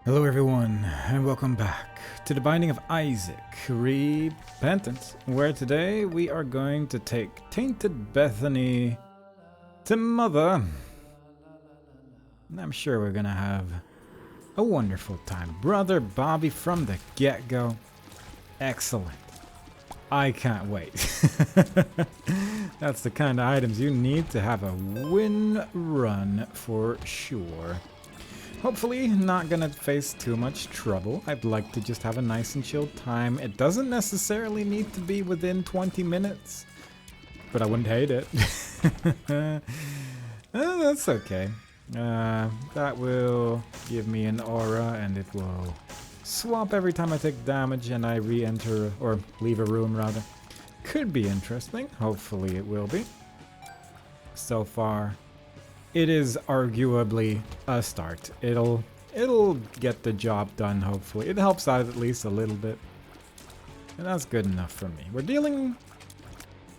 Hello everyone, and welcome back to the Binding of Isaac, Repentance, where today we are going to take Tainted Bethany to Mother. And I'm sure we're gonna have a wonderful time. Brother Bobby from the get-go. Excellent. I can't wait. That's the kind of items you need to have a win run for sure. Hopefully not gonna face too much trouble. I'd like to just have a nice and chilled time. It doesn't necessarily need to be within 20 minutes, but I wouldn't hate it. That's okay. That will give me an aura and it will swap every time I take damage and I re-enter, or leave a room rather. Could be interesting. Hopefully it will be. So far, it is arguably a start. It'll get the job done, hopefully. It helps out at least a little bit. And that's good enough for me. We're dealing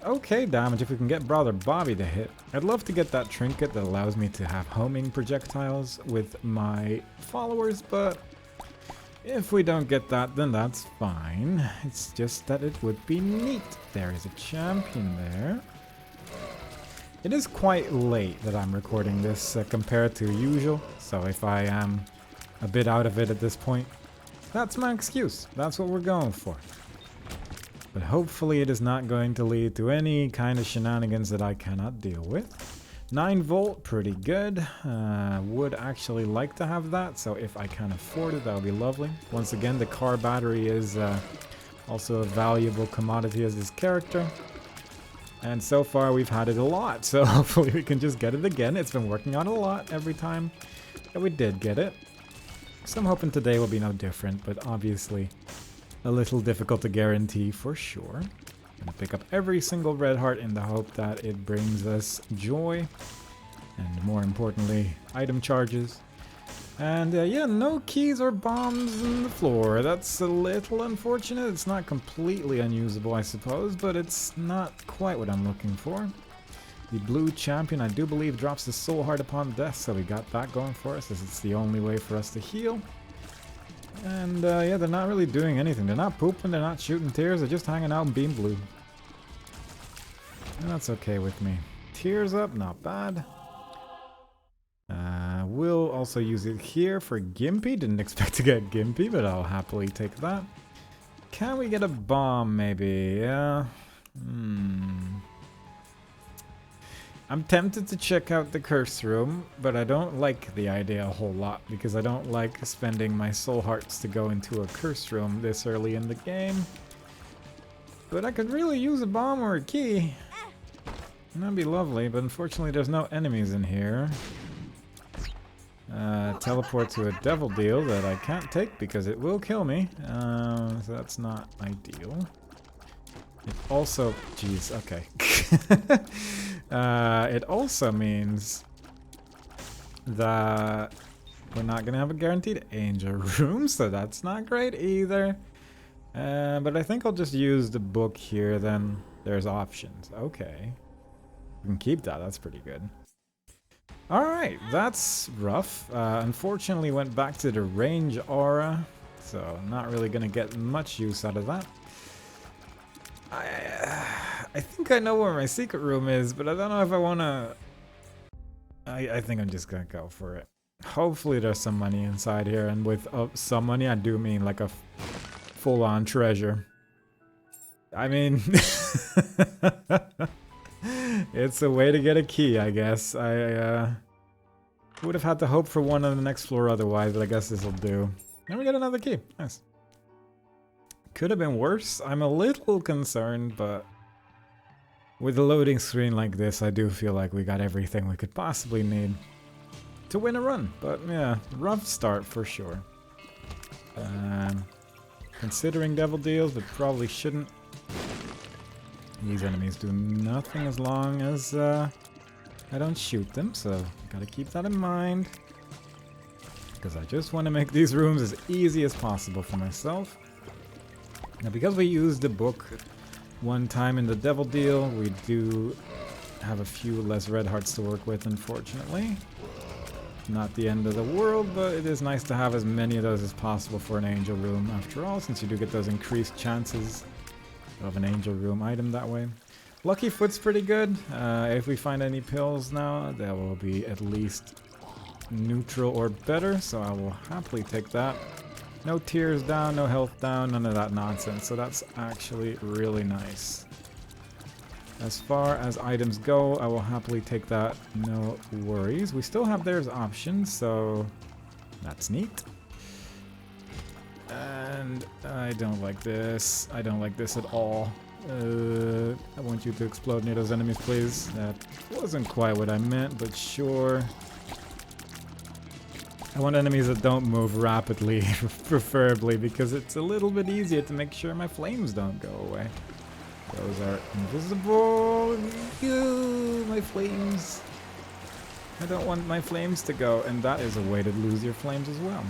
okay damage if we can get Brother Bobby to hit. I'd love to get that trinket that allows me to have homing projectiles with my followers, but if we don't get that, then that's fine. It's just that it would be neat. There is a champion there. It is quite late that I'm recording this compared to usual, so if I am a bit out of it at this point, that's my excuse. That's what we're going for. But hopefully it is not going to lead to any kind of shenanigans that I cannot deal with. 9 volt, pretty good. Would actually like to have that, so if I can afford it, that would be lovely. Once again, the car battery is also a valuable commodity as this character. And so far we've had it a lot, so hopefully we can just get it again. It's been working out a lot every time that we did get it. So I'm hoping today will be no different, but obviously a little difficult to guarantee for sure. I'm gonna pick up every single red heart in the hope that it brings us joy. And more importantly, item charges. And yeah, no keys or bombs in the floor. That's a little unfortunate. It's not completely unusable, I suppose, but it's not quite what I'm looking for. The blue champion, I do believe, drops the soul heart upon death, so we got that going for us, as it's the only way for us to heal. And yeah, they're not really doing anything. They're not pooping, they're not shooting tears, they're just hanging out in beam blue. And that's okay with me. Tears up, not bad. We'll also use it here for Gimpy. Didn't expect to get Gimpy, but I'll happily take that. Can we get a bomb, maybe? Yeah. I'm tempted to check out the curse room, but I don't like the idea a whole lot, because I don't like spending my soul hearts to go into a curse room this early in the game. But I could really use a bomb or a key. That'd be lovely, but unfortunately there's no enemies in here. Teleport to a devil deal that I can't take because it will kill me. So that's not ideal. It also... Jeez, okay. It also means that we're not going to have a guaranteed angel room, so that's not great either. But I think I'll just use the book here, then there's options. Okay. We can keep that, that's pretty good. Alright, that's rough. Unfortunately went back to the range aura, so not really gonna get much use out of that. I think I know where my secret room is, but I don't know if I wanna... I think I'm just gonna go for it. Hopefully there's some money inside here, and with some money I do mean like a full-on treasure. I mean... It's a way to get a key, I guess. I would have had to hope for one on the next floor otherwise, but I guess this will do. And we get another key. Nice. Could have been worse. I'm a little concerned, but with a loading screen like this, I do feel like we got everything we could possibly need to win a run. But yeah, rough start for sure. Considering devil deals, but probably shouldn't. These enemies do nothing as long as I don't shoot them, so gotta keep that in mind. Because I just want to make these rooms as easy as possible for myself. Now, because we used the book one time in the devil deal, we do have a few less red hearts to work with, unfortunately. Not the end of the world, but it is nice to have as many of those as possible for an angel room after all, since you do get those increased chances of an angel room item that way. Lucky Foot's pretty good. If we find any pills now, that will be at least neutral or better, so I will happily take that. No tears down, no health down, none of that nonsense, so that's actually really nice. As far as items go, I will happily take that, no worries. We still have theirs options, so that's neat. And I don't like this. I don't like this at all. I want you to explode near those enemies, please. That wasn't quite what I meant, but sure. I want enemies that don't move rapidly, preferably, because it's a little bit easier to make sure my flames don't go away. Those are invisible. My flames. I don't want my flames to go, and that is a way to lose your flames as well.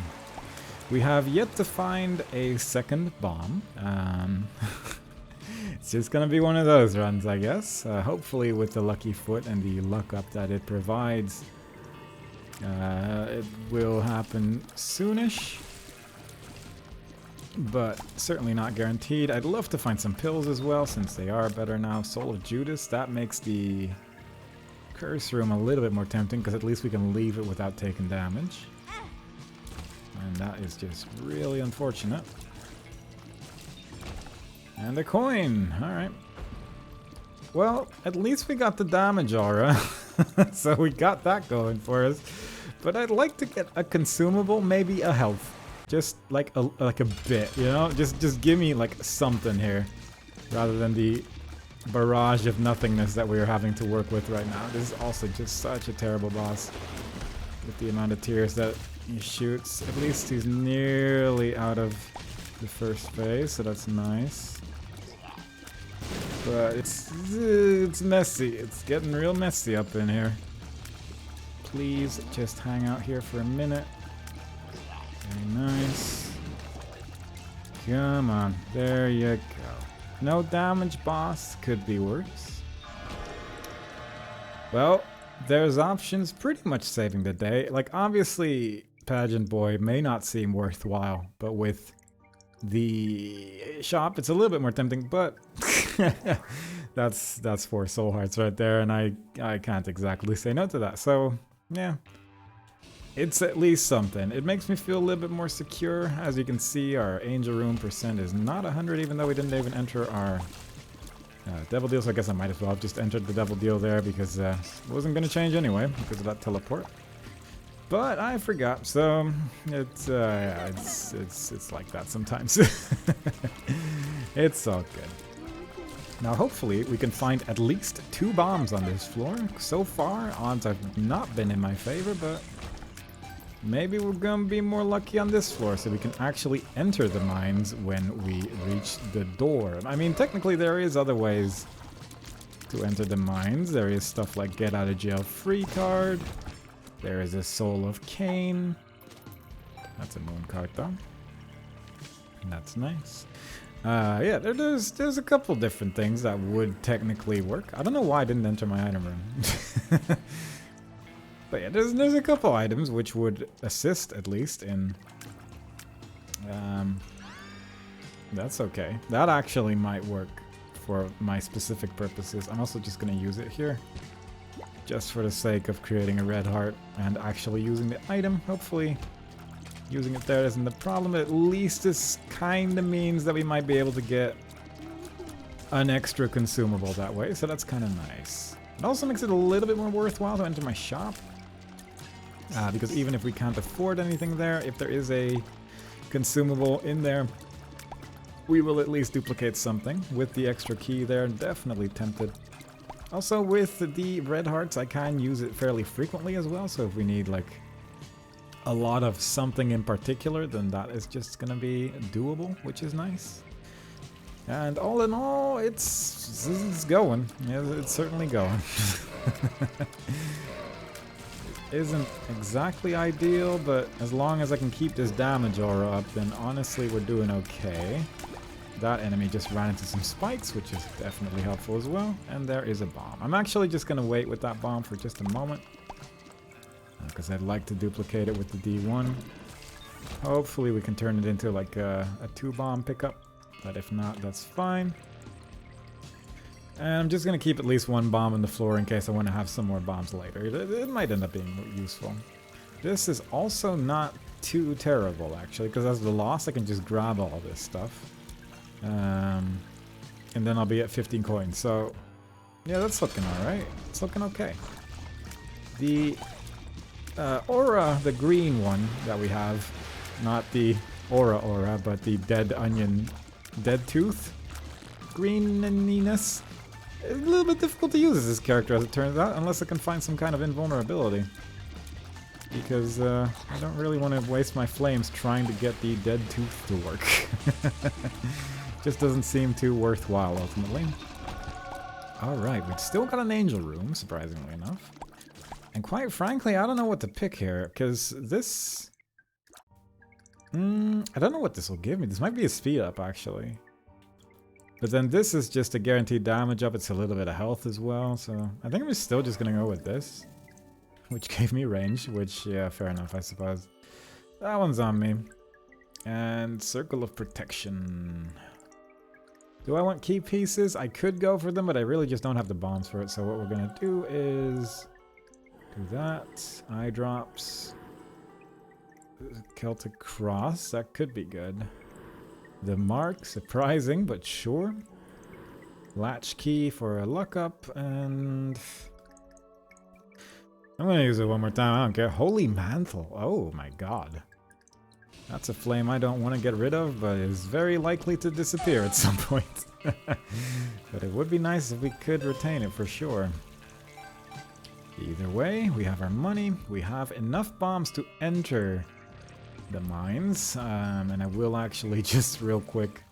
We have yet to find a second bomb. It's just gonna be one of those runs, I guess. Hopefully with the Lucky Foot and the luck up that it provides, it will happen soonish. But certainly not guaranteed. I'd love to find some pills as well, since they are better now. Soul of Judas, that makes the curse room a little bit more tempting, because at least we can leave it without taking damage. And that is just really unfortunate. And a coin! Alright. Well, at least we got the damage aura. So we got that going for us. But I'd like to get a consumable, maybe a health. Just like a bit, you know? Just give me like something here, rather than the barrage of nothingness that we are having to work with right now. This is also just such a terrible boss, with the amount of tears that he shoots. At least he's nearly out of the first phase, so that's nice. But it's messy. It's getting real messy up in here. Please just hang out here for a minute. Very nice. Come on. There you go. No damage, boss. Could be worse. Well, there's options pretty much saving the day. Like, obviously, Pageant Boy may not seem worthwhile, but with the shop, it's a little bit more tempting, but that's 4 soul hearts right there, and I can't exactly say no to that. So, yeah. It's at least something. It makes me feel a little bit more secure. As you can see, our angel room percent is not 100, even though we didn't even enter our devil deal, so I guess I might as well have just entered the devil deal there, because it wasn't going to change anyway because of that teleport. But I forgot, so it's like that sometimes. It's all good. Now hopefully we can find at least 2 bombs on this floor. So far, odds have not been in my favor, but maybe we're gonna be more lucky on this floor, so we can actually enter the mines when we reach the door. I mean, technically there is other ways to enter the mines. There is stuff like get out of jail free card. There is a Soul of Cain. That's a moon card though. That's nice. Yeah, there's a couple different things that would technically work. I don't know why I didn't enter my item room. But yeah, there's a couple items which would assist at least in. That's okay. That actually might work for my specific purposes. I'm also just gonna use it here, just for the sake of creating a red heart and actually using the item. Hopefully, using it there isn't the problem. At least this kind of means that we might be able to get an extra consumable that way, so that's kind of nice. It also makes it a little bit more worthwhile to enter my shop. Because even if we can't afford anything there, if there is a consumable in there, we will at least duplicate something. With the extra key there, definitely tempted. Also with the red hearts, I can use it fairly frequently as well, so if we need like a lot of something in particular, then that is just gonna be doable, which is nice. And all in all, it's going. Yeah, it's certainly going. Isn't exactly ideal, but as long as I can keep this damage aura up, then honestly we're doing okay. That enemy just ran into some spikes, which is definitely helpful as well. And there is a bomb. I'm actually just going to wait with that bomb for just a moment. because I'd like to duplicate it with the D1. Hopefully we can turn it into like a 2-bomb pickup, but if not, that's fine. And I'm just going to keep at least 1 bomb on the floor in case I want to have some more bombs later. It might end up being useful. This is also not too terrible, actually, because as the loss, I can just grab all this stuff. And then I'll be at 15 coins. So, yeah, that's looking alright. It's looking okay. The aura, the green one that we have, not the aura, but the dead onion, dead tooth greeniness. It's a little bit difficult to use as this character, as it turns out, unless I can find some kind of invulnerability. Because I don't really want to waste my flames trying to get the dead tooth to work. Just doesn't seem too worthwhile, ultimately. Alright, we've still got an angel room, surprisingly enough. And quite frankly, I don't know what to pick here, because this... I don't know what this will give me. This might be a speed up, actually. But then this is just a guaranteed damage up. It's a little bit of health as well, so I think I'm still just gonna go with this. Which gave me range, which, yeah, fair enough, I suppose. That one's on me. And Circle of Protection. Do I want key pieces? I could go for them, but I really just don't have the bombs for it. So what we're gonna do is... do that. Eye drops. Celtic Cross, that could be good. The mark, surprising, but sure. Latch key for a luck up, and... I'm gonna use it one more time, I don't care. Holy Mantle, oh my god. That's a flame I don't want to get rid of, but is very likely to disappear at some point. But it would be nice if we could retain it for sure. Either way, we have our money, we have enough bombs to enter the mines, and I will actually just real quick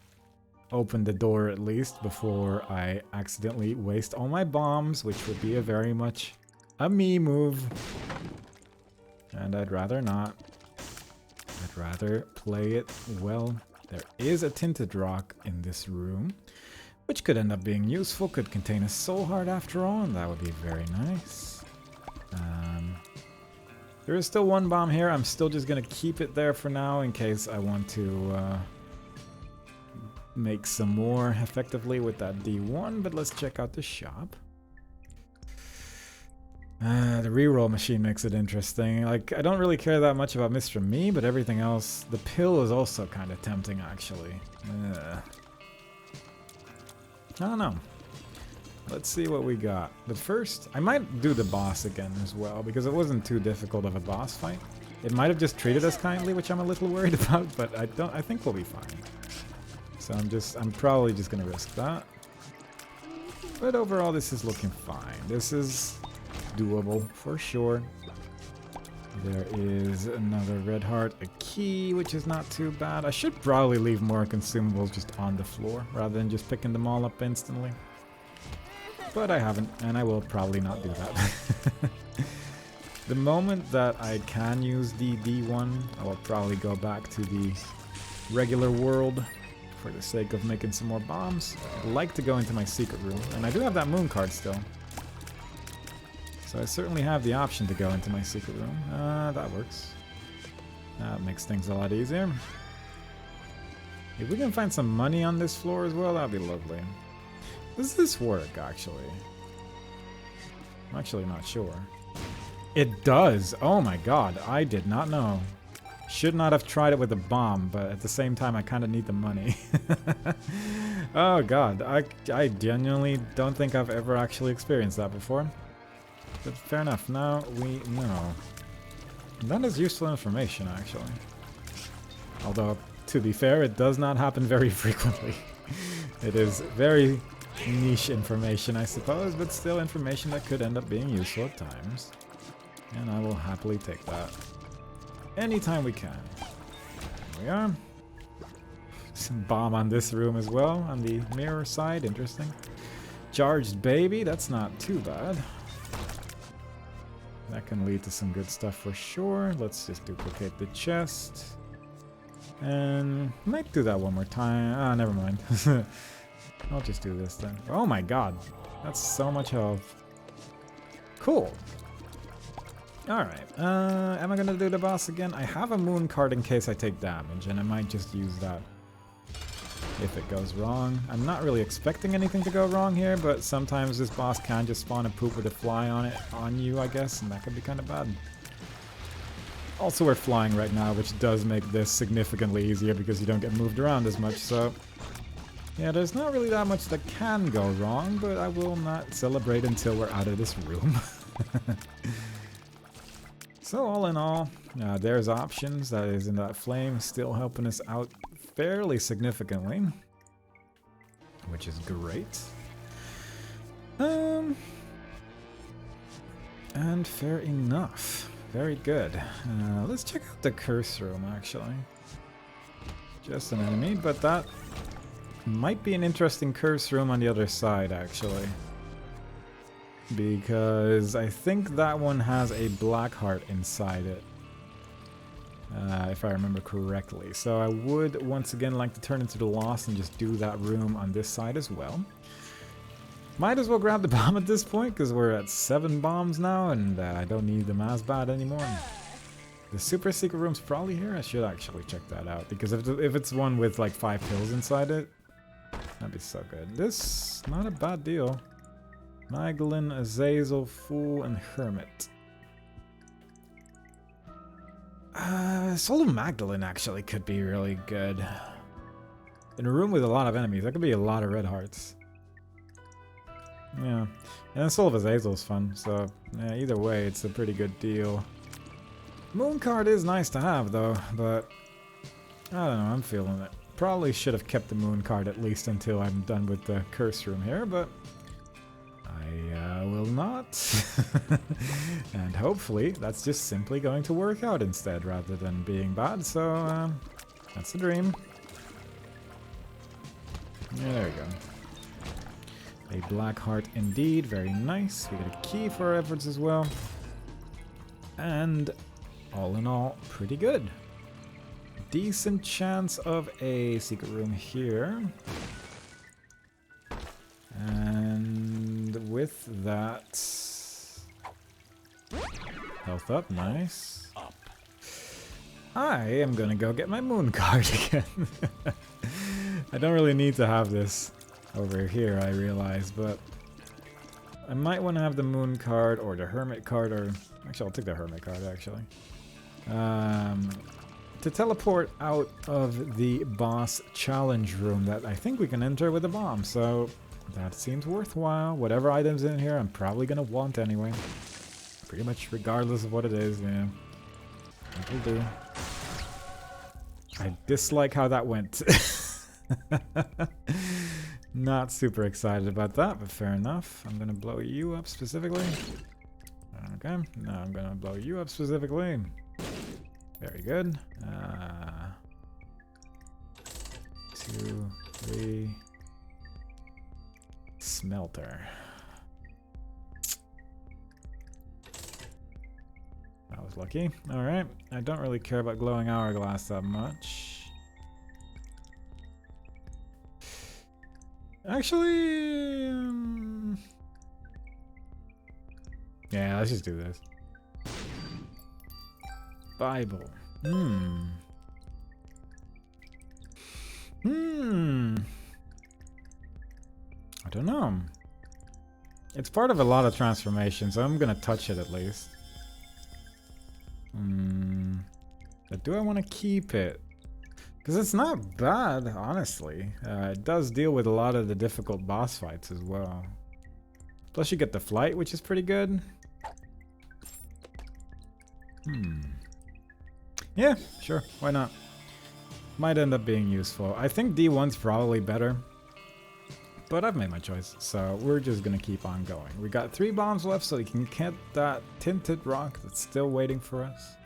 open the door at least before I accidentally waste all my bombs, which would be a very much a me move. And I'd rather not. I'd rather play it well. There is a tinted rock in this room, which could end up being useful, could contain a soul heart after all, and that would be very nice. There is still 1 bomb here. I'm still just going to keep it there for now in case I want to make some more effectively with that D1, but let's check out the shop. The reroll machine makes it interesting. Like, I don't really care that much about Mr. Me, but everything else... The pill is also kind of tempting, actually. I don't know. Let's see what we got. But first, I might do the boss again as well, because it wasn't too difficult of a boss fight. It might have just treated us kindly, which I'm a little worried about, but I think we'll be fine. So I'm probably just gonna risk that. But overall, this is looking fine. This is doable for sure. There is another red heart, a key, which is not too bad. I should probably leave more consumables just on the floor, rather than just picking them all up instantly. But I haven't, and I will probably not do that. The moment that I can use the D1, I will probably go back to the regular world for the sake of making some more bombs. I'd like to go into my secret room, and I do have that moon card still. So I certainly have the option to go into my secret room. That works. That makes things a lot easier. If we can find some money on this floor as well, that'd be lovely. Does this work, actually? I'm actually not sure. It does! Oh my god, I did not know. Should not have tried it with a bomb, but at the same time I kind of need the money. Oh god, I genuinely don't think I've ever actually experienced that before. But fair enough, now we know. That is useful information, actually. Although, to be fair, it does not happen very frequently. It is very niche information, I suppose, but still information that could end up being useful at times. And I will happily take that anytime we can. There we are. Some bomb on this room as well, on the mirror side, interesting. Charged baby, that's not too bad. That can lead to some good stuff for sure. Let's just duplicate the chest. And might do that one more time. Ah, never mind. I'll just do this then. Oh my god. That's so much health. Cool. Alright, am I gonna do the boss again? I have a moon card in case I take damage, and I might just use that if it goes wrong. I'm not really expecting anything to go wrong here, but sometimes this boss can just spawn a poop with a fly on you, I guess, and that could be kind of bad. Also, we're flying right now, which does make this significantly easier because you don't get moved around as much, so... yeah, there's not really that much that can go wrong, but I will not celebrate until we're out of this room. So all in all, there's options. That is in that flame, still helping us out fairly significantly, which is great. And fair enough. Very good. Let's check out the curse room, actually. Just an enemy, but that might be an interesting curse room on the other side, actually. Because I think that one has a black heart inside it. If I remember correctly. So I would once again like to turn into the Lost and just do that room on this side as well. Might as well grab the bomb at this point because we're at 7 bombs now and I don't need them as bad anymore. The super secret room's probably here. I should actually check that out because if it's one with like 5 pills inside it, that'd be so good. This, not a bad deal. Magdalene, Azazel, Fool, and Hermit. Soul of Magdalene actually could be really good. In a room with a lot of enemies, that could be a lot of red hearts. Yeah. And Soul of Azazel is fun, so yeah, either way, it's a pretty good deal. Moon card is nice to have, though, but I don't know, I'm feeling it. Probably should have kept the moon card at least until I'm done with the curse room here, but I will not. And hopefully that's just simply going to work out instead rather than being bad, so that's the dream. Yeah, there we go. A black heart indeed, very nice. We get a key for our efforts as well. And all in all, pretty good. Decent chance of a secret room here. And with that, health up, nice. I am gonna go get my moon card again. I don't really need to have this over here, I realize, but I might want to have the moon card or the hermit card, or actually I'll take the hermit card actually. To teleport out of the boss challenge room that I think we can enter with a bomb, so that seems worthwhile. Whatever items in here I'm probably gonna want anyway. Pretty much regardless of what it is, yeah. That'll do. I dislike how that went. Not super excited about that, but fair enough. I'm gonna blow you up specifically. Okay, now I'm gonna blow you up specifically. Very good. 2, 3. Smelter. That was lucky. Alright, I don't really care about glowing hourglass that much. Actually, yeah, let's just do this. Bible. I don't know. It's part of a lot of transformations, so I'm gonna touch it at least. But do I want to keep it? Because it's not bad, honestly. It does deal with a lot of the difficult boss fights as well. Plus you get the flight, which is pretty good. Yeah, sure, why not? Might end up being useful. I think D1's probably better. But I've made my choice, so we're just gonna keep on going. We got 3 bombs left, so we can get that tinted rock that's still waiting for us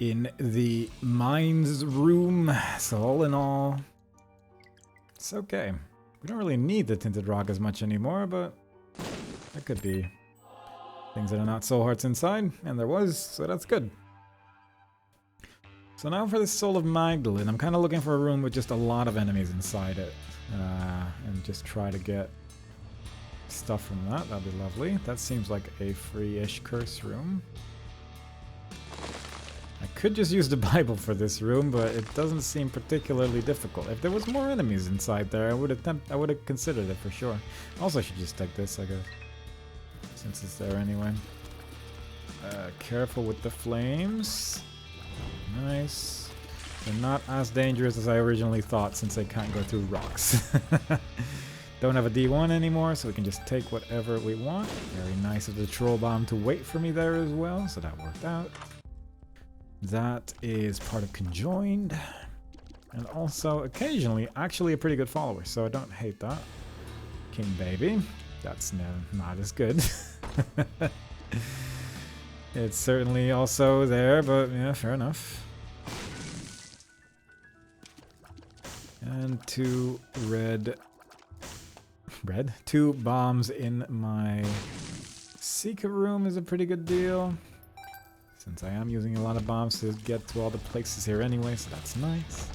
in the mines room. So all in all, it's okay. We don't really need the tinted rock as much anymore, but there could be things that are not soul hearts inside, and there was, so that's good. So now for the Soul of Magdalene, I'm kind of looking for a room with just a lot of enemies inside it, and just try to get stuff from that. That'd be lovely. That seems like a free-ish curse room. I could just use the Bible for this room, but it doesn't seem particularly difficult. If there was more enemies inside there, I would have considered it for sure. Also, I should just take this, I guess, since it's there anyway. Careful with the flames. Nice. They're not as dangerous as I originally thought, since they can't go through rocks. Don't have a D1 anymore, so we can just take whatever we want. Very nice of the troll bomb to wait for me there as well, so that worked out. That is part of Conjoined. And also, occasionally, actually a pretty good follower, so I don't hate that. King Baby. That's not as good. It's certainly also there, but yeah, fair enough. And two two bombs in my secret room is a pretty good deal. Since I am using a lot of bombs to get to all the places here anyway, so that's nice.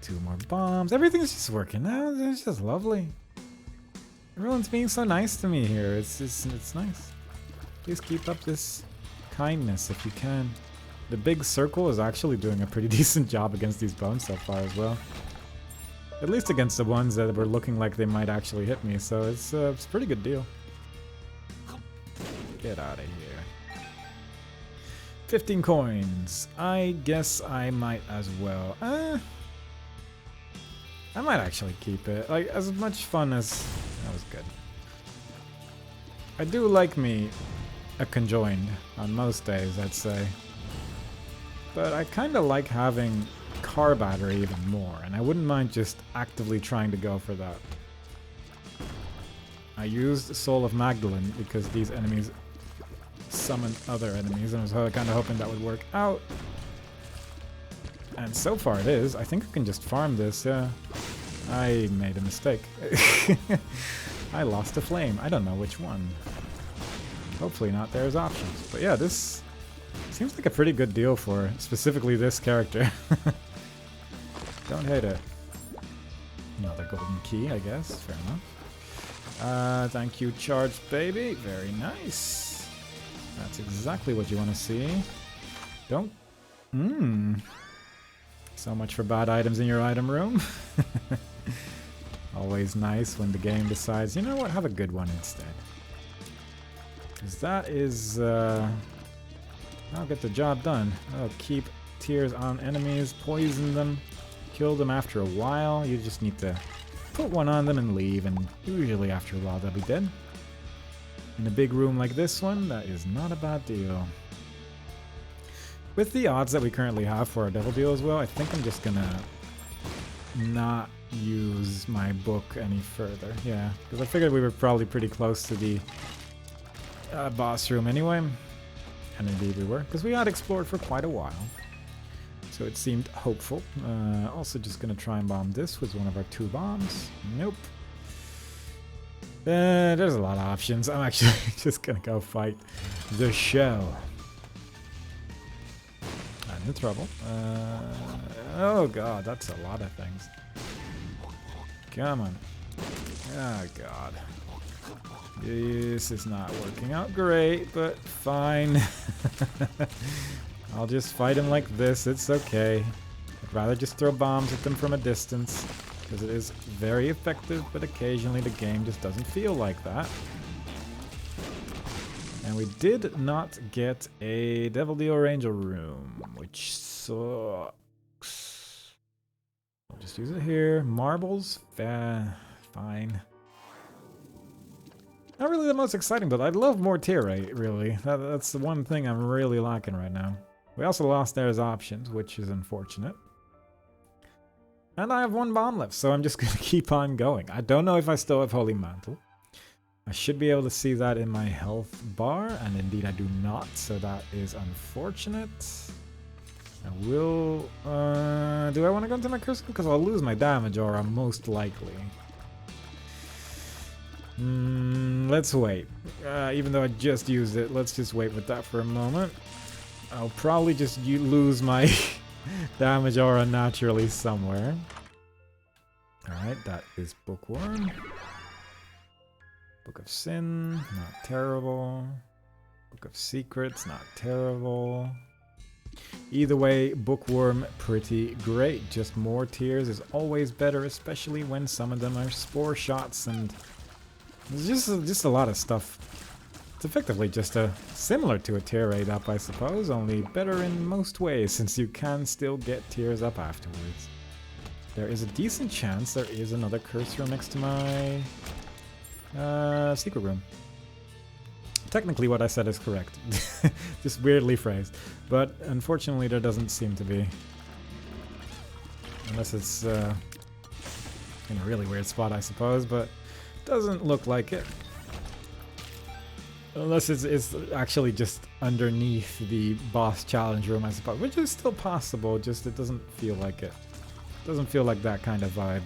Two more bombs. Everything's just working out. It's just lovely. Everyone's being so nice to me here. It's nice. Please keep up this kindness if you can. The big circle is actually doing a pretty decent job against these bones so far as well. At least against the ones that were looking like they might actually hit me, so it's a pretty good deal. Get out of here. 15 coins. I guess I might as well. I might actually keep it. Like, as much fun as... That was good. I do like me a Conjoined on most days, I'd say. But I kind of like having car battery even more, and I wouldn't mind just actively trying to go for that. I used Soul of Magdalene because these enemies summon other enemies, and I was kind of hoping that would work out. And so far it is. I think I can just farm this, yeah. I made a mistake. I lost a flame. I don't know which one. Hopefully not. There's options. But yeah, this seems like a pretty good deal for specifically this character. Don't hate it. Another golden key, I guess. Fair enough. Thank you, Charged Baby. Very nice. That's exactly what you want to see. Don't... So much for bad items in your item room. Always nice when the game decides, you know what, have a good one instead. Because that is... I'll get the job done. I'll keep tears on enemies, poison them, kill them after a while. You just need to put one on them and leave, and usually after a while they'll be dead. In a big room like this one, that is not a bad deal. With the odds that we currently have for our devil deal as well, I think I'm just gonna not use my book any further. Yeah, because I figured we were probably pretty close to the boss room anyway. And indeed we were, because we had explored for quite a while. So it seemed hopeful. Also just gonna try and bomb this with one of our two bombs. Nope. There's a lot of options. I'm actually just gonna go fight the shell. I'm in trouble. Oh god, that's a lot of things. Come on. Oh god. This is not working out great, but fine. I'll just fight him like this. It's okay. I'd rather just throw bombs at them from a distance, because it is very effective, but occasionally the game just doesn't feel like that. And we did not get a Devil Deal or Angel Room, which sucks. I'll just use it here. Marbles? Fine. Not really the most exciting, but I'd love more tier rate, really. That's the one thing I'm really lacking right now. We also lost theirs options, which is unfortunate. And I have one bomb left, so I'm just going to keep on going. I don't know if I still have Holy Mantle. I should be able to see that in my health bar, and indeed I do not, so that is unfortunate. I will... do I want to go into my curse? Because I'll lose my damage aura, most likely. Let's wait. Even though I just used it, let's just wait with that for a moment. I'll probably just lose my damage aura naturally somewhere. Alright, that is Bookworm. Book of Sin, not terrible. Book of Secrets, not terrible. Either way, Bookworm, pretty great. Just more tears is always better, especially when some of them are spore shots, and there's just a lot of stuff. It's effectively just similar to a tear rate up, I suppose, only better in most ways, since you can still get tears up afterwards. There is a decent chance there is another curse room next to my secret room. Technically what I said is correct. Just weirdly phrased. But unfortunately there doesn't seem to be. Unless it's in a really weird spot, I suppose, but doesn't look like it. Unless it's actually just underneath the boss challenge room, I suppose, which is still possible, just it doesn't feel like it. Doesn't feel like that kind of vibe.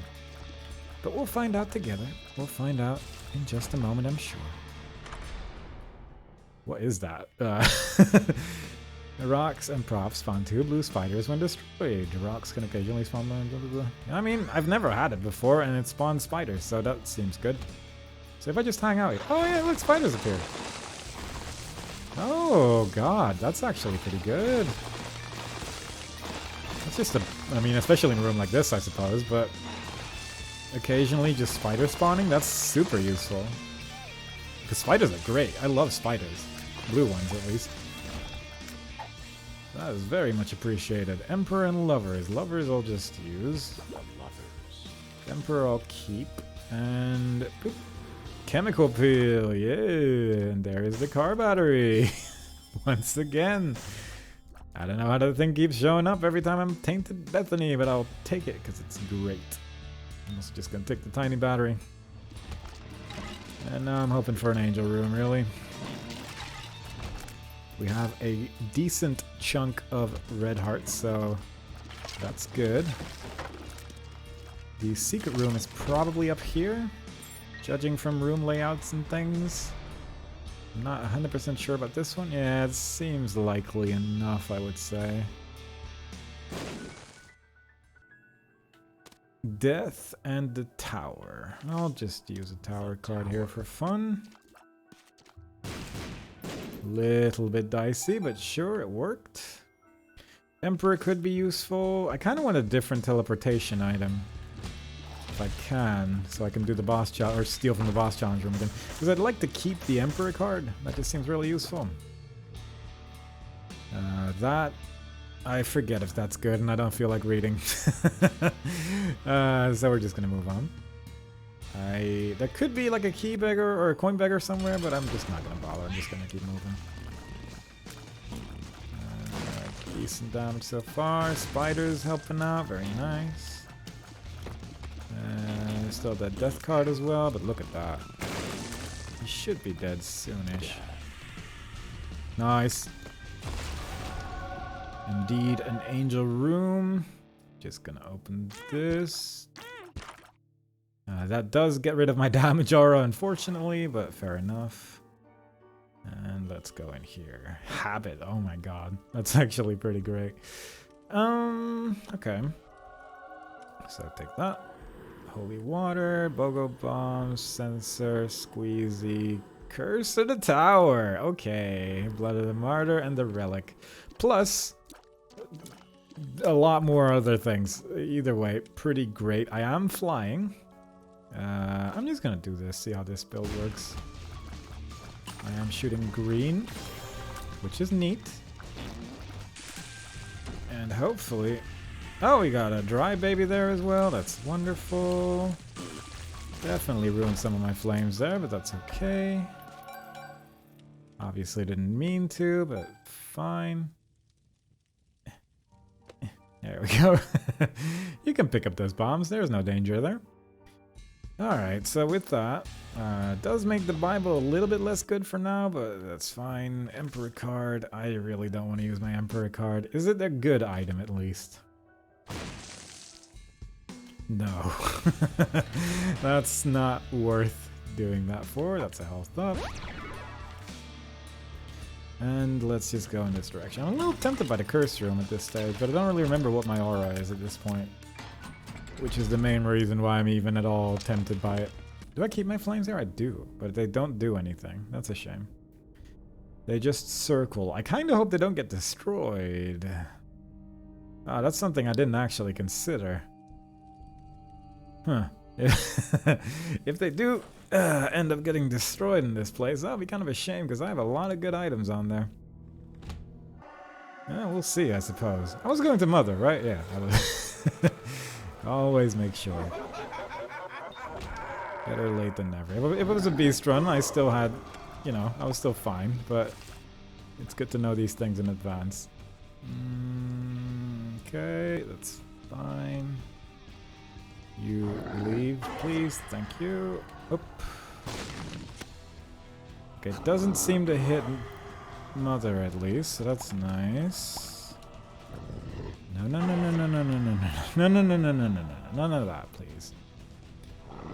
But we'll find out together. We'll find out in just a moment, I'm sure. What is that? The rocks and props spawn 2 blue spiders when destroyed. The rocks can occasionally spawn blah, blah, blah, blah. I mean, I've never had it before, and it spawns spiders, so that seems good. So if I just hang out here... Oh yeah, look, spiders appear. Oh god, that's actually pretty good. It's just I mean, especially in a room like this, I suppose, but... Occasionally just spider spawning, that's super useful. Because spiders are great. I love spiders. Blue ones, at least. That is very much appreciated. Emperor and Lovers. Lovers I'll just use. Emperor I'll keep. And... boop. Chemical Peel. Yeah. And there is the car battery. Once again. I don't know how the thing keeps showing up every time I'm Tainted Bethany, but I'll take it because it's great. I'm also just going to take the tiny battery. And now I'm hoping for an angel room, really. We have a decent chunk of red hearts, so that's good. The secret room is probably up here, judging from room layouts and things. I'm not 100% sure about this one. Yeah, it seems likely enough, I would say. Death and the Tower. I'll just use a tower card here for fun. Little bit dicey, but sure, it worked. Emperor could be useful. I kind of want a different teleportation item. If I can, so I can do the boss challenge, or steal from the boss challenge room again. Because I'd like to keep the Emperor card. That just seems really useful. That... I forget if that's good, and I don't feel like reading. So we're just gonna move on. There could be like a key beggar or a coin beggar somewhere, but I'm just not gonna bother. I'm just gonna keep moving. Decent damage so far. Spiders helping out, very nice. Still that death card as well, but look at that. He should be dead soonish. Nice. Indeed, an angel room. Just gonna open this. That does get rid of my damage aura, unfortunately, but fair enough. And let's go in here. Habit, oh my god. That's actually pretty great. Okay. So take that. Holy water, BOGO bomb, sensor, squeezy, curse of the tower. Okay, blood of the martyr and the relic. Plus... a lot more other things. Either way, pretty great. I am flying. I'm just gonna do this, see how this build works. I am shooting green, which is neat. And hopefully... oh, we got a dry baby there as well. That's wonderful. Definitely ruined some of my flames there, but that's okay. Obviously didn't mean to, but fine. There we go. You can pick up those bombs. There's no danger there. Alright, so with that, does make the Bible a little bit less good for now, but that's fine. Emperor card. I really don't want to use my Emperor card. Is it a good item at least? No. That's not worth doing that for. That's a health up. And let's just go in this direction. I'm a little tempted by the curse room at this stage, but I don't really remember what my aura is at this point. Which is the main reason why I'm even at all tempted by it. Do I keep my flames there? I do, but they don't do anything. That's a shame. They just circle. I kind of hope they don't get destroyed. Ah, that's something I didn't actually consider. Huh. If they do end up getting destroyed in this place, that'll be kind of a shame because I have a lot of good items on there. Yeah, we'll see, I suppose. I was going to Mother, right? Yeah. I was always make sure. Better late than never. If it was a beast run, I still had, you know, I was still fine, but it's good to know these things in advance. Okay, that's fine. You leave, please. Thank you. Oop. Okay, it doesn't seem to hit Mother at least, so that's nice. No, no, no, no, no, no, no, no, no, no, no, no, no, no, no, no, none of that, please.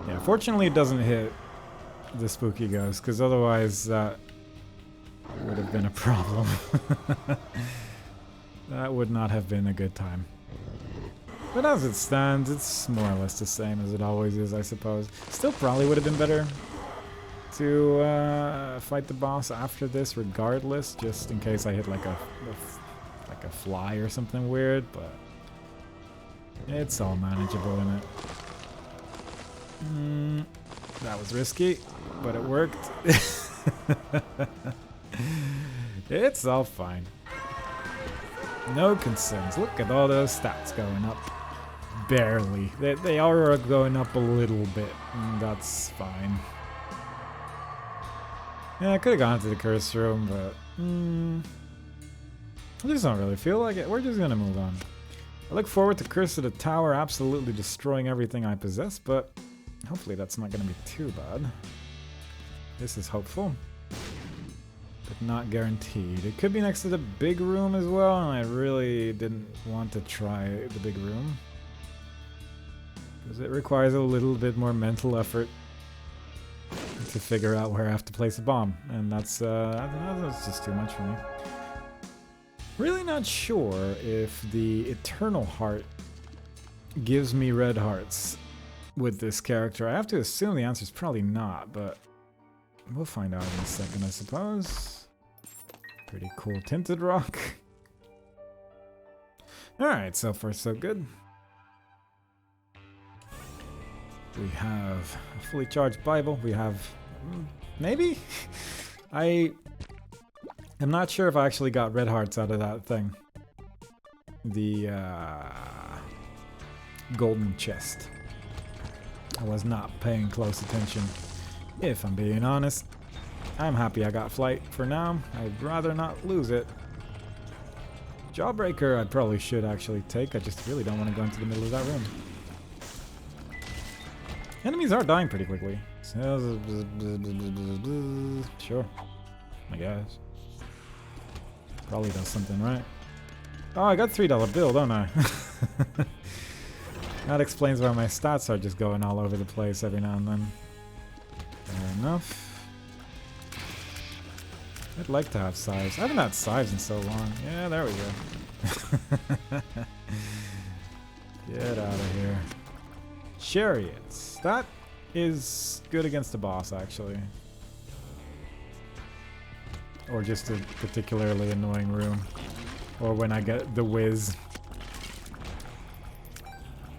Yeah, fortunately it doesn't hit the spooky ghost, because otherwise that would have been a problem. That would not have been a good time. But as it stands, it's more or less the same as it always is, I suppose. Still probably would have been better to fight the boss after this regardless, just in case I hit like a fly or something weird, but it's all manageable in it. That was risky, but it worked. It's all fine. No concerns. Look at all those stats going up. Barely. They are going up a little bit, and that's fine. Yeah, I could have gone to the curse room, but I just don't really feel like it. We're just gonna move on. I look forward to Curse of the Tower absolutely destroying everything I possess, but hopefully that's not gonna be too bad. This is hopeful, but not guaranteed. It could be next to the big room as well, and I really didn't want to try the big room, because it requires a little bit more mental effort to figure out where I have to place a bomb, and that's just too much for me. Really not sure if the Eternal Heart gives me red hearts with this character. I have to assume the answer is probably not, but we'll find out in a second, I suppose. Pretty cool tinted rock. Alright, so far so good. We have a fully charged Bible. We have... maybe? I'm not sure if I actually got red hearts out of that thing. The golden chest. I was not paying close attention. If I'm being honest, I'm happy I got flight for now. I'd rather not lose it. Jawbreaker I probably should actually take. I just really don't want to go into the middle of that room. Enemies are dying pretty quickly. Sure. I guess. Probably does something right. Oh, I got $3 bill, don't I? That explains why my stats are just going all over the place every now and then. Fair enough. I'd like to have scythes. I haven't had scythes in so long. Yeah, there we go. Get out of here. Chariots. That is good against the boss, actually. Or just a particularly annoying room. Or when I get the whiz.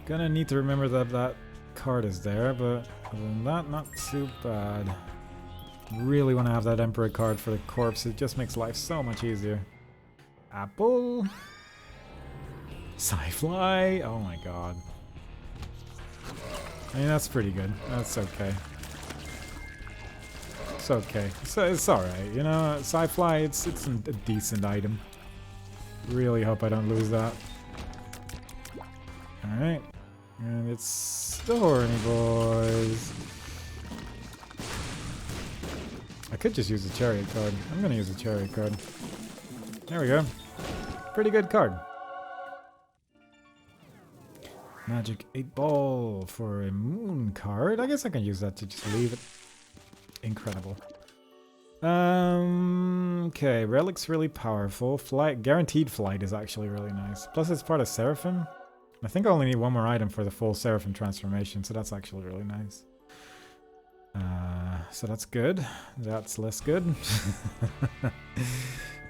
Gonna need to remember that that card is there, but other than that, not too bad. Really want to have that Emperor card for the corpse. It just makes life so much easier. Apple. Sci-fly. Oh my god. I mean, that's pretty good. That's okay. It's okay. It's alright, you know? Sci-fly, it's a decent item. Really hope I don't lose that. Alright. And it's the Horny Boys. I could just use the Chariot card. I'm gonna use the Chariot card. There we go. Pretty good card. Magic 8 Ball for a Moon card. I guess I can use that to just leave it. Incredible. Okay, Relic's really powerful. Flight, guaranteed flight is actually really nice. Plus it's part of Seraphim. I think I only need one more item for the full Seraphim transformation, so that's actually really nice. So that's good. That's less good.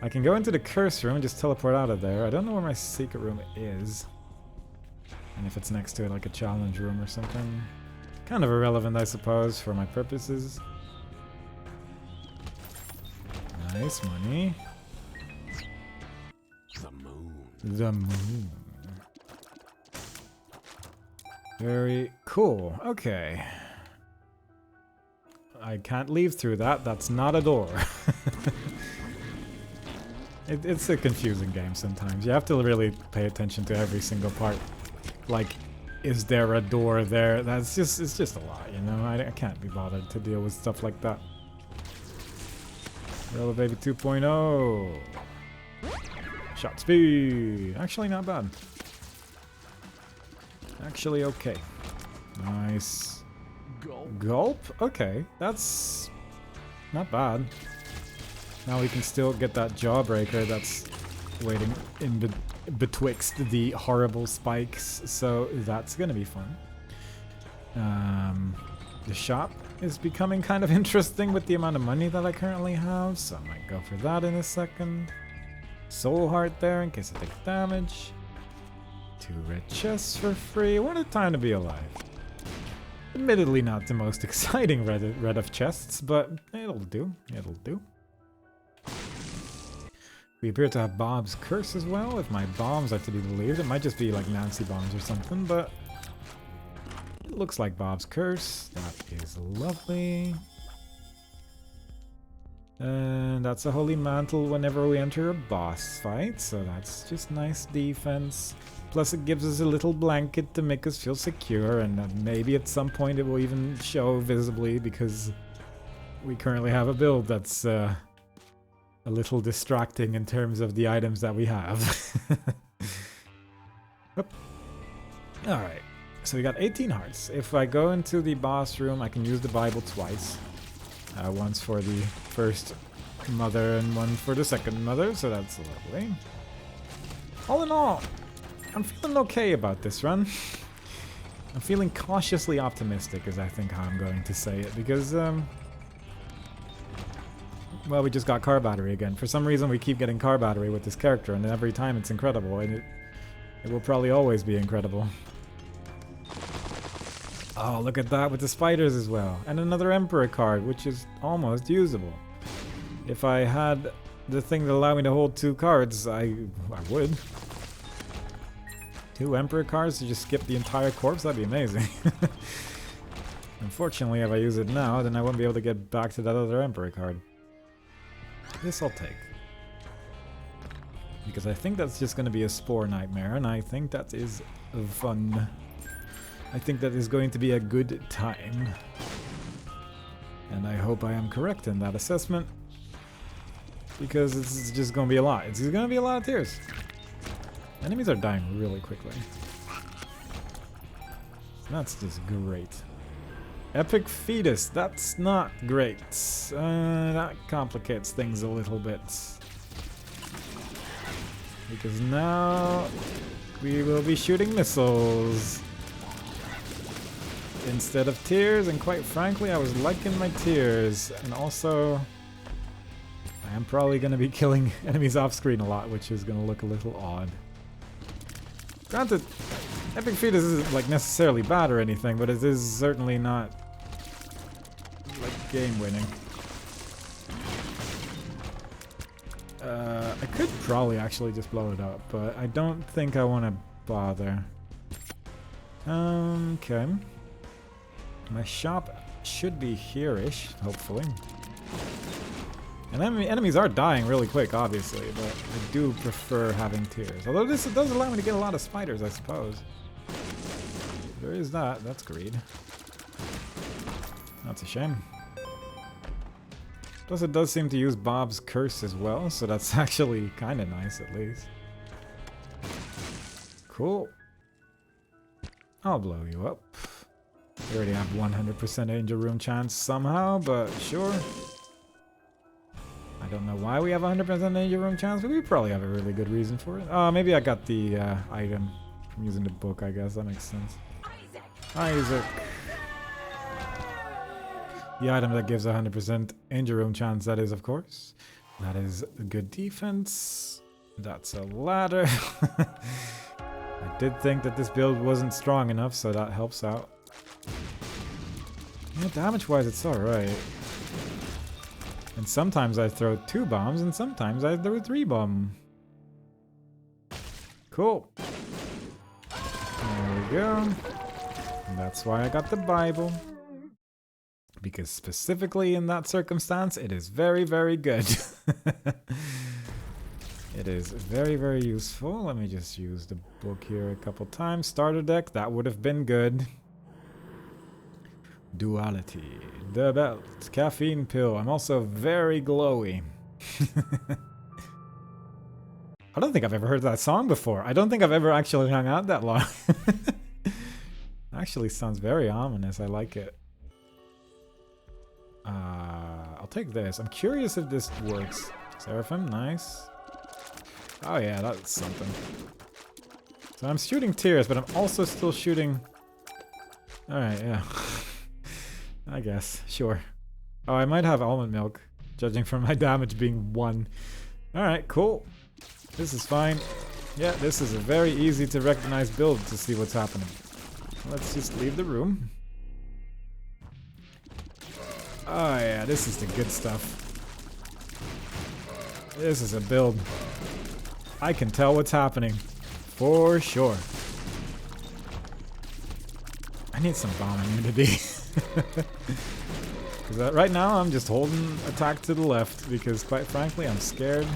I can go into the curse room and just teleport out of there. I don't know where my secret room is. And if it's next to it, like a challenge room or something. Kind of irrelevant, I suppose, for my purposes. Nice money. The moon. The moon. Very cool. Okay. I can't leave through that. That's not a door. It's a confusing game sometimes. You have to really pay attention to every single part. Like, is there a door there? It's just a lot, you know? I can't be bothered to deal with stuff like that. Roller Baby 2.0. Shot speed. Actually not bad. Actually okay. Nice. Gulp? Okay, that's not bad. Now we can still get that jawbreaker that's waiting in betwixt the horrible spikes, so that's gonna be fun. The shop is becoming kind of interesting with the amount of money that I currently have, so I might go for that in a second. Soul heart there in case I take damage. 2 red chests for free. What a time to be alive. Admittedly not the most exciting red of chests, but it'll do. It'll do. We appear to have Bob's curse as well, if my bombs are to be believed. It might just be like Nancy bombs or something, but it looks like Bob's curse. That is lovely. And that's a holy mantle whenever we enter a boss fight, so that's just nice defense. Plus it gives us a little blanket to make us feel secure, and maybe at some point it will even show visibly, because we currently have a build that's a little distracting in terms of the items that we have. Alright, so we got 18 hearts. If I go into the boss room, I can use the Bible twice. Once for the first mother and one for the second mother, so that's lovely. All in all, I'm feeling okay about this run. I'm feeling cautiously optimistic, is I think how I'm going to say it, because, well, we just got car battery again. For some reason, we keep getting car battery with this character, and every time it's incredible, and it will probably always be incredible. Oh, look at that with the spiders as well. And another Emperor card, which is almost usable. If I had the thing that allowed me to hold 2 cards, I would. 2 Emperor cards to just skip the entire corpse? That'd be amazing. Unfortunately, if I use it now, then I won't be able to get back to that other Emperor card. This I'll take. Because I think that's just going to be a Spore Nightmare, and I think that is fun. I think that is going to be a good time. And I hope I am correct in that assessment. Because it's just going to be a lot. It's going to be a lot of tears. Enemies are dying really quickly. That's just great. Epic Fetus, that's not great. That complicates things a little bit. Because now we will be shooting missiles instead of tears, and quite frankly I was liking my tears. And also I am probably going to be killing enemies off screen a lot, which is going to look a little odd. Granted, Epic Fetus isn't like necessarily bad or anything, but it is certainly not like game winning. I could probably actually just blow it up, but I don't think I want to bother. Okay. My shop should be here-ish, hopefully. And enemies are dying really quick, obviously, but I do prefer having tears. Although this does allow me to get a lot of spiders, I suppose. There is that. That's greed. That's a shame. Plus it does seem to use Bob's curse as well, so that's actually kind of nice at least. Cool. I'll blow you up. We already have 100% Angel Room chance somehow, but sure. I don't know why we have 100% Angel Room chance, but we probably have a really good reason for it. Oh, maybe I got the item from using the book, I guess. That makes sense. Isaac! The item that gives 100% injury room chance, that is, of course. That is a good defense. That's a ladder. I did think that this build wasn't strong enough, so that helps out. Yeah, damage-wise, it's alright. And sometimes I throw 2 bombs, and sometimes I throw 3 bombs. Cool. There we go. And that's why I got the Bible. Because specifically in that circumstance, it is very, very good. It is very, very useful. Let me just use the book here a couple times. Starter deck, that would have been good. Duality. The belt. Caffeine pill. I'm also very glowy. I don't think I've ever heard that song before. I don't think I've ever actually hung out that long. Actually sounds very ominous. I like it. I'll take this. I'm curious if this works. Seraphim, nice. Oh yeah, that's something. So I'm shooting tears, but I'm also still shooting... Alright, yeah. I guess, sure. Oh, I might have almond milk, judging from my damage being 1. Alright, cool. This is fine. Yeah, this is a very easy to recognize build to see what's happening. Let's just leave the room. Oh yeah, this is the good stuff. This is a build. I can tell what's happening. For sure. I need some bomb immunity. Because right now I'm just holding attack to the left because quite frankly I'm scared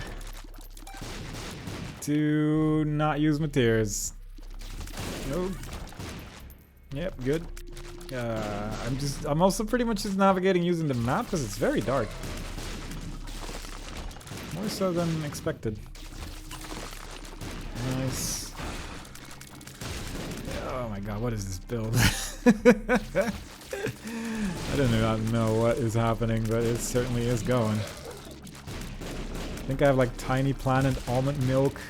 to not use my tears. Nope. Yep, good. I'm also pretty much just navigating using the map because it's very dark. More so than expected. Nice. Oh my god, what is this build? I do not know what is happening, but it certainly is going. I think I have like tiny planet almond milk.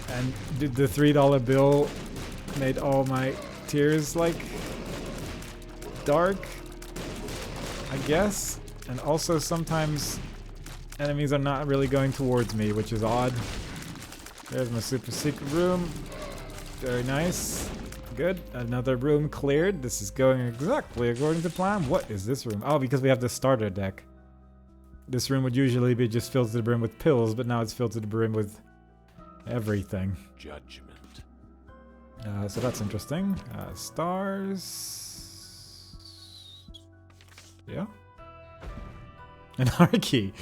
And the $3 bill made all my tears like dark, I guess. And also sometimes enemies are not really going towards me, which is odd. There's my super secret room. Very nice. Good. Another room cleared. This is going exactly according to plan. What is this room? Oh, because we have the starter deck. This room would usually be just filled to the brim with pills, but now it's filled to the brim with everything. Judgment. So that's interesting. Stars. Yeah. Anarchy.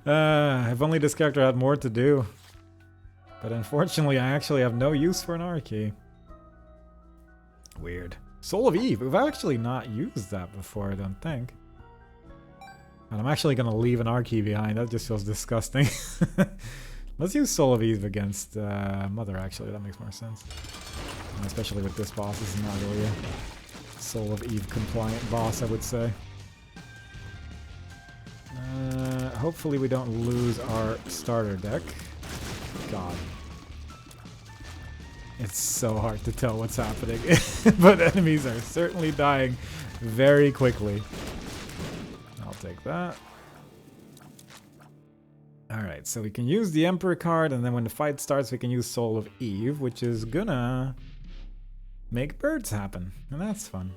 If only this character had more to do. But unfortunately, I actually have no use for Anarchy. Weird. Soul of Eve. We've actually not used that before, I don't think. And I'm actually going to leave Anarchy behind. That just feels disgusting. Let's use Soul of Eve against Mother, actually. That makes more sense. Especially with this boss. This is not really a Soul of Eve compliant boss, I would say. Hopefully we don't lose our starter deck. God. It's so hard to tell what's happening. But enemies are certainly dying very quickly. I'll take that. Alright, so we can use the Emperor card, and then when the fight starts we can use Soul of Eve, which is gonna make birds happen. And that's fun.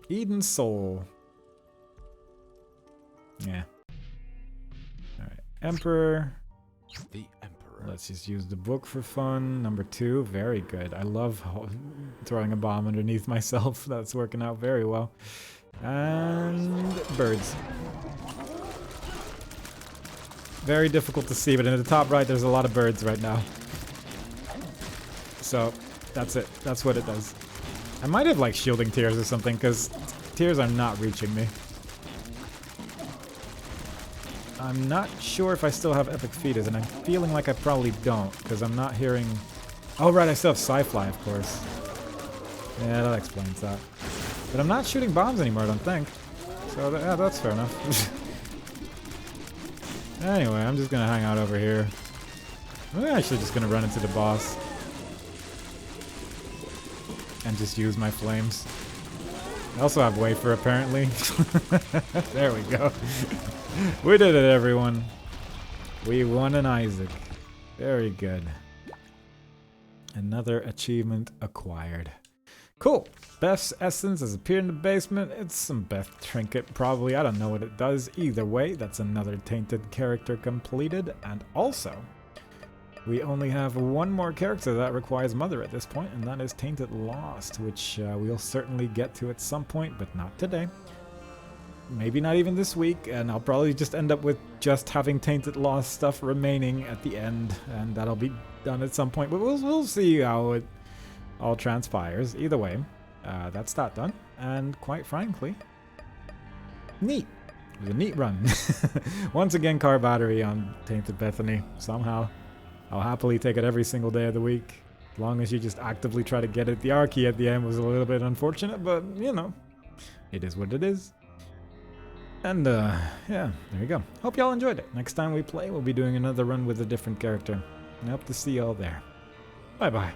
Eden Soul. Yeah. Alright, Emperor. The Emperor. Let's just use the book for fun. Number 2, very good. I love throwing a bomb underneath myself. That's working out very well. And birds. Very difficult to see, but in the top right there's a lot of birds right now. So, that's it. That's what it does. I might have like shielding tears or something, because tears are not reaching me. I'm not sure if I still have Epic Fetus, and I'm feeling like I probably don't, because I'm not hearing... Oh right, I still have Sci-Fly, of course. Yeah, that explains that. But I'm not shooting bombs anymore, I don't think. So yeah, that's fair enough. Anyway, I'm just gonna hang out over here. I'm actually just gonna run into the boss. And just use my flames. I also have wafer, apparently. There we go. We did it, everyone. We won an Isaac. Very good. Another achievement acquired. Cool. Beth's essence has appeared in the basement. It's some Beth trinket, probably. I don't know what it does. Either way, that's another Tainted character completed. And also, we only have one more character that requires Mother at this point, and that is Tainted Lost, which we'll certainly get to at some point, but not today. Maybe not even this week, and I'll probably just end up with just having Tainted Lost stuff remaining at the end, and that'll be done at some point, but we'll see how it all transpires. Either way, that's that done, and quite frankly, neat. It was a neat run. Once again, car battery on Tainted Bethany. Somehow, I'll happily take it every single day of the week, as long as you just actively try to get it. The R key at the end was a little bit unfortunate, but, you know, it is what it is. And, yeah, there you go. Hope y'all enjoyed it. Next time we play, we'll be doing another run with a different character. I hope to see y'all there. Bye-bye.